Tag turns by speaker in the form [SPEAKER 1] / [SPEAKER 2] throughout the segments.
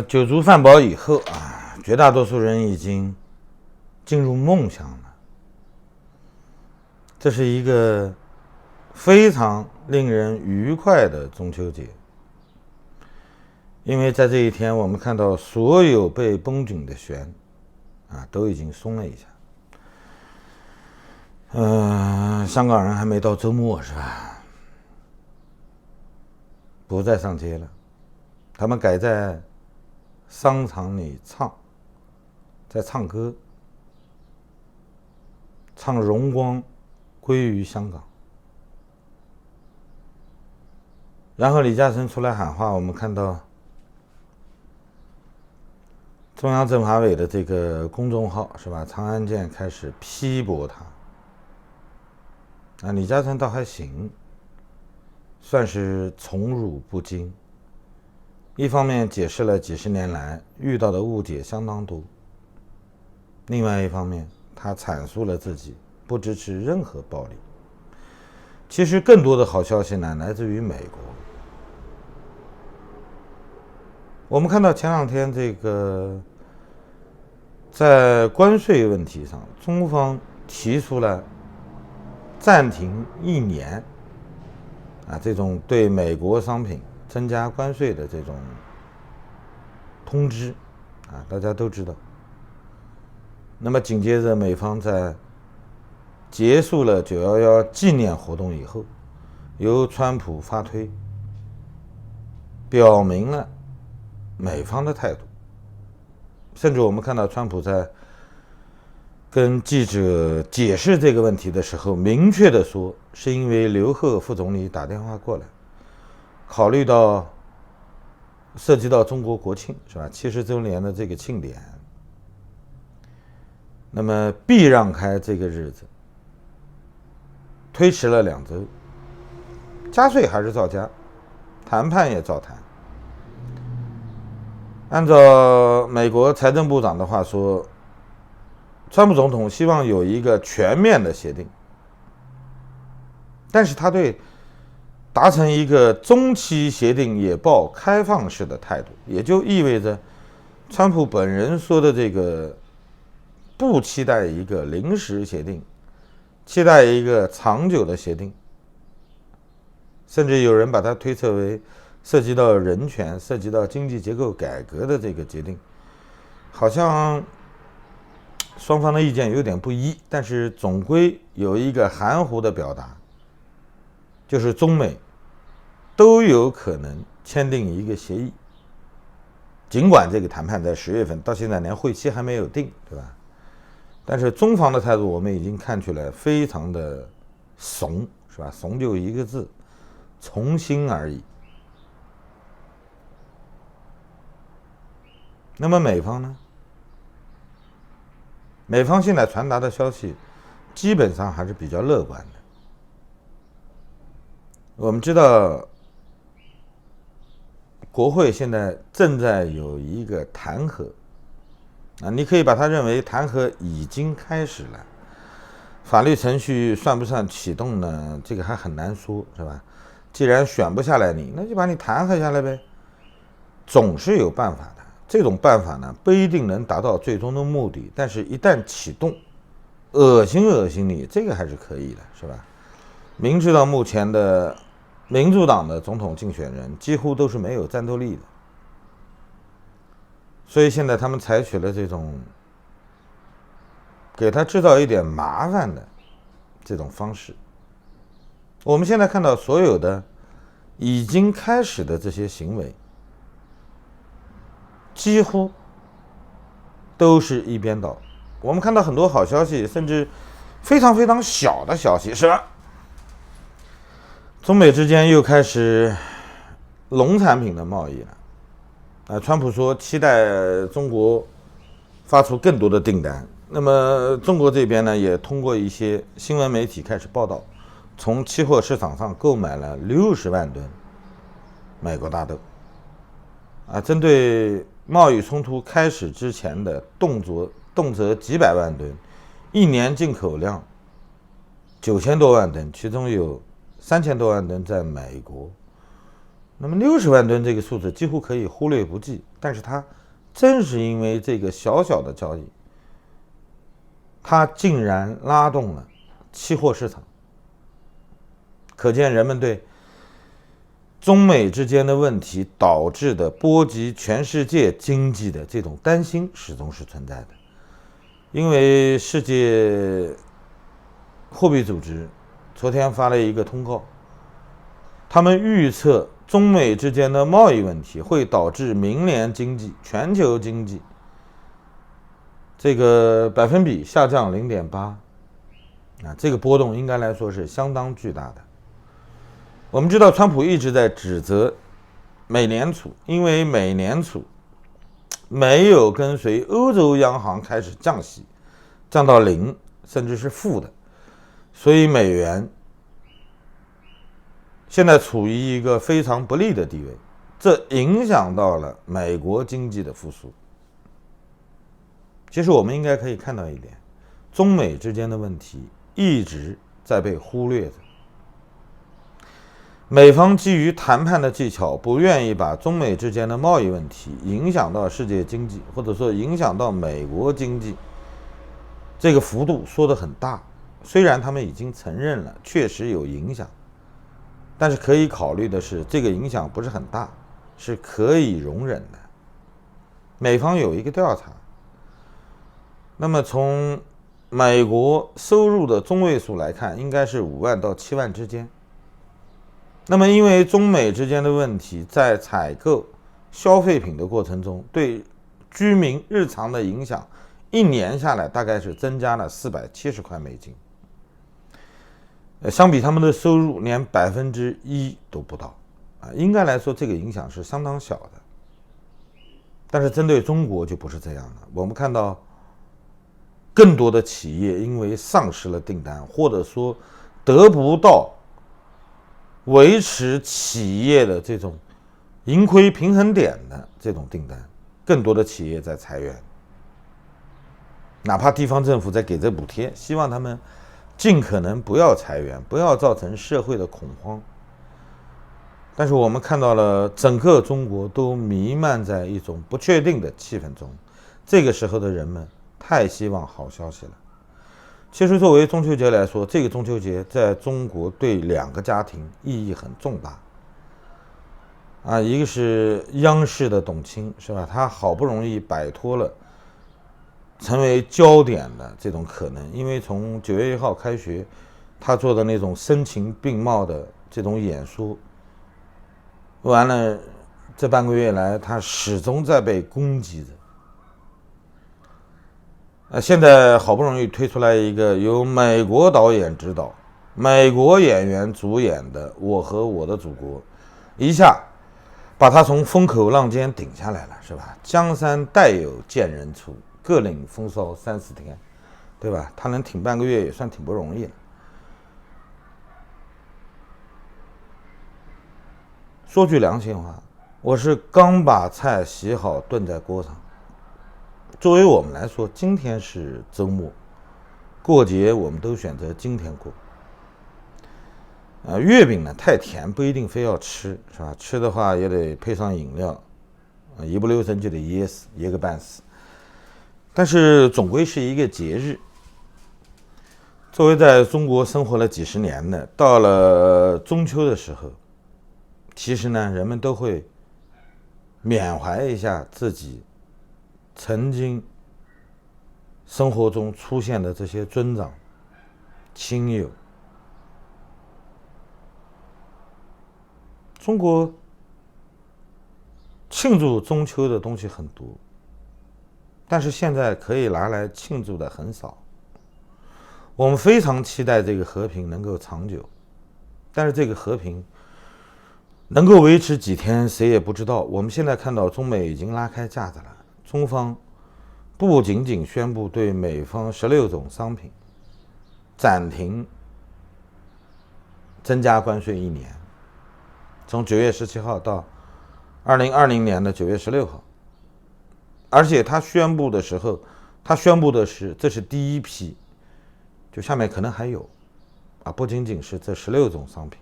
[SPEAKER 1] 酒足饭饱以后绝大多数人已经进入梦乡了。这是一个非常令人愉快的中秋节，因为在这一天，我们看到所有被绷紧的弦都已经松了一下。香港人还没到周末是吧？不再上街了，他们改在商场里在唱歌，唱荣光归于香港。然后李嘉诚出来喊话，我们看到中央政法委的这个公众号是吧？长安健开始批驳他。李嘉诚倒还行，算是宠辱不惊。一方面解释了几十年来遇到的误解相当多，另外一方面他阐述了自己不支持任何暴力。其实更多的好消息呢，来自于美国。我们看到前两天这个在关税问题上，中方提出了暂停1年这种对美国商品增加关税的这种通知大家都知道。那么紧接着美方在结束了911纪念活动以后，由川普发推，表明了美方的态度。甚至我们看到川普在跟记者解释这个问题的时候，明确的说是因为刘鹤副总理打电话过来，考虑到涉及到中国国庆是吧，70周年的这个庆典，那么避让开这个日子，推迟了2周，加税还是照加，谈判也照谈。按照美国财政部长的话说，川普总统希望有一个全面的协定，但是他对达成一个中期协定也抱开放式的态度，也就意味着川普本人说的这个不期待一个临时协定，期待一个长久的协定，甚至有人把它推测为涉及到人权、涉及到经济结构改革的这个决定。好像双方的意见有点不一，但是总归有一个含糊的表达，就是中美都有可能签订一个协议。尽管这个谈判在10月份，到现在连会期还没有定，对吧？但是中方的态度我们已经看出来非常的怂，是吧？怂就一个字，从心而已。那么美方呢？美方现在传达的消息基本上还是比较乐观的。我们知道国会现在正在有一个弹劾你可以把它认为弹劾已经开始了。法律程序算不算启动呢？这个还很难说，是吧？既然选不下来你，那就把你弹劾下来呗，总是有办法的。这种办法呢，不一定能达到最终的目的，但是一旦启动，恶心你，这个还是可以的，是吧？明知道目前的民主党的总统竞选人几乎都是没有战斗力的，所以现在他们采取了这种给他制造一点麻烦的这种方式。我们现在看到所有的已经开始的这些行为，几乎都是一边倒。我们看到很多好消息，甚至非常非常小的消息，是吧？中美之间又开始农产品的贸易了。川普说期待中国发出更多的订单。那么中国这边呢，也通过一些新闻媒体开始报道，从期货市场上购买了60万吨美国大豆。针对贸易冲突开始之前的动辄几百万吨，一年进口量9000多万吨，其中有3000多万吨在美国，那么60万吨这个数字几乎可以忽略不计，但是它正是因为这个小小的交易，它竟然拉动了期货市场，可见人们对中美之间的问题导致的波及全世界经济的这种担心始终是存在的。因为世界货币组织昨天发了一个通告，他们预测中美之间的贸易问题会导致明年全球经济这个百分比下降0.8%，这个波动应该来说是相当巨大的。我们知道川普一直在指责美联储，因为美联储没有跟随欧洲央行开始降息，降到0甚至是负的，所以美元现在处于一个非常不利的地位，这影响到了美国经济的复苏。其实我们应该可以看到一点，中美之间的问题一直在被忽略着。美方基于谈判的技巧，不愿意把中美之间的贸易问题影响到世界经济，或者说影响到美国经济，这个幅度说得很大。虽然他们已经承认了确实有影响，但是可以考虑的是，这个影响不是很大，是可以容忍的。美方有一个调查，那么从美国收入的中位数来看，应该是5万到7万之间。那么因为中美之间的问题，在采购消费品的过程中，对居民日常的影响，一年下来大概是增加了470块美金。相比他们的收入，连1%都不到，应该来说这个影响是相当小的。但是针对中国就不是这样的，我们看到更多的企业因为丧失了订单，或者说得不到维持企业的这种盈亏平衡点的这种订单，更多的企业在裁员，哪怕地方政府在给这补贴，希望他们尽可能不要裁员，不要造成社会的恐慌。但是我们看到了整个中国都弥漫在一种不确定的气氛中，这个时候的人们太希望好消息了。其实作为中秋节来说，这个中秋节在中国对2个家庭意义很重大。一个是央视的董卿，是吧？他好不容易摆脱了成为焦点的这种可能，因为从9月1号开学，他做的那种声情并茂的这种演说，完了这半个月来，他始终在被攻击着。现在好不容易推出来一个由美国导演执导、美国演员主演的《我和我的祖国》，一下把他从风口浪尖顶下来了，是吧？江山代有贱人出，各领风骚30天，对吧？他能挺半个月也算挺不容易了。说句良心话，我是刚把菜洗好炖在锅上。作为我们来说，今天是周末，过节我们都选择今天过。月饼呢太甜，不一定非要吃，是吧？吃的话也得配上饮料，一不留神就得噎死，噎个半死。但是总归是一个节日。作为在中国生活了几十年的，到了中秋的时候，其实呢，人们都会缅怀一下自己曾经生活中出现的这些尊长、亲友。中国庆祝中秋的东西很多，但是现在可以拿来庆祝的很少。我们非常期待这个和平能够长久，但是这个和平能够维持几天，谁也不知道。我们现在看到中美已经拉开架子了，中方不仅仅宣布对美方16种商品暂停增加关税1年，从9月17号到2020年的9月16号，而且他宣布的是这是第一批，就下面可能还有不仅仅是这16种商品。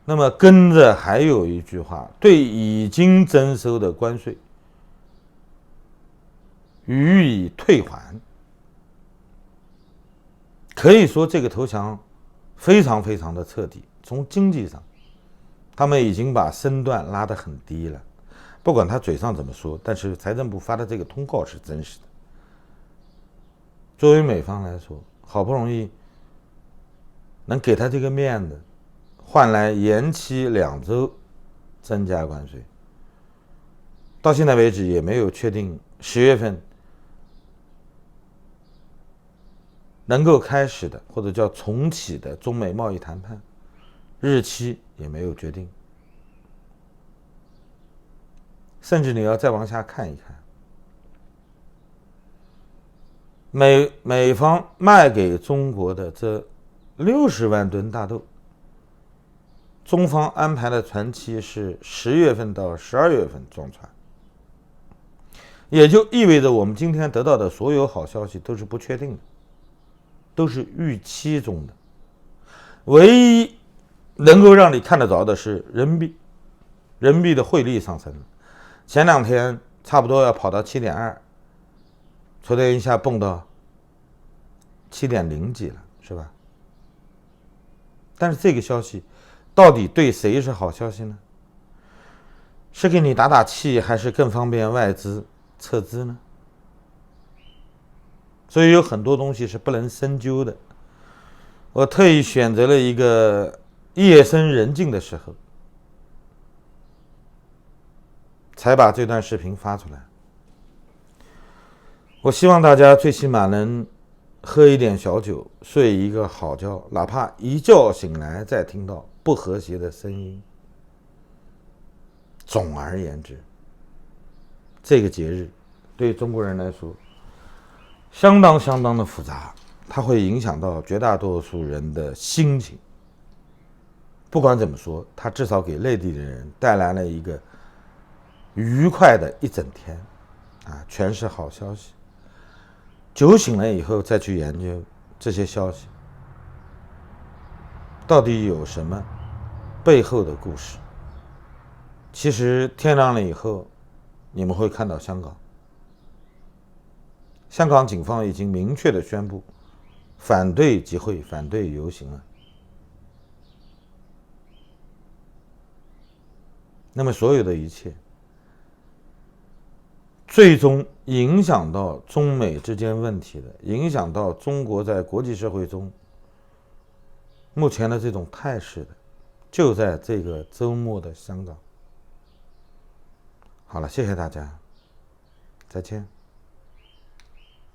[SPEAKER 1] 那么跟着还有一句话，对已经征收的关税予以退还。可以说这个投降非常非常的彻底，从经济上他们已经把身段拉得很低了。不管他嘴上怎么说，但是财政部发的这个通告是真实的。作为美方来说，好不容易能给他这个面子，换来延期2周增加关税，到现在为止也没有确定10月份能够开始的或者叫重启的中美贸易谈判，日期也没有决定。甚至你要再往下看一看，美方卖给中国的这60万吨大豆，中方安排的船期是10月份到12月份装船，也就意味着我们今天得到的所有好消息都是不确定的，都是预期中的。唯一能够让你看得着的是人民币，人民币的汇率上升了，前2天差不多要跑到 7.2， 昨天一下蹦到 7.0 几了，是吧？但是这个消息到底对谁是好消息呢？是给你打打气，还是更方便外资撤资呢？所以有很多东西是不能深究的。我特意选择了一个夜深人静的时候，才把这段视频发出来。我希望大家最起码能喝一点小酒，睡一个好觉，哪怕一觉醒来再听到不和谐的声音。总而言之，这个节日对中国人来说相当的复杂，它会影响到绝大多数人的心情。不管怎么说，它至少给内地的人带来了一个愉快的一整天，全是好消息。酒醒了以后再去研究这些消息到底有什么背后的故事。其实天亮了以后，你们会看到香港警方已经明确的宣布反对集会、反对游行了。那么所有的一切最终影响到中美之间问题的，影响到中国在国际社会中目前的这种态势的，就在这个周末的香港。好了，谢谢大家，再见。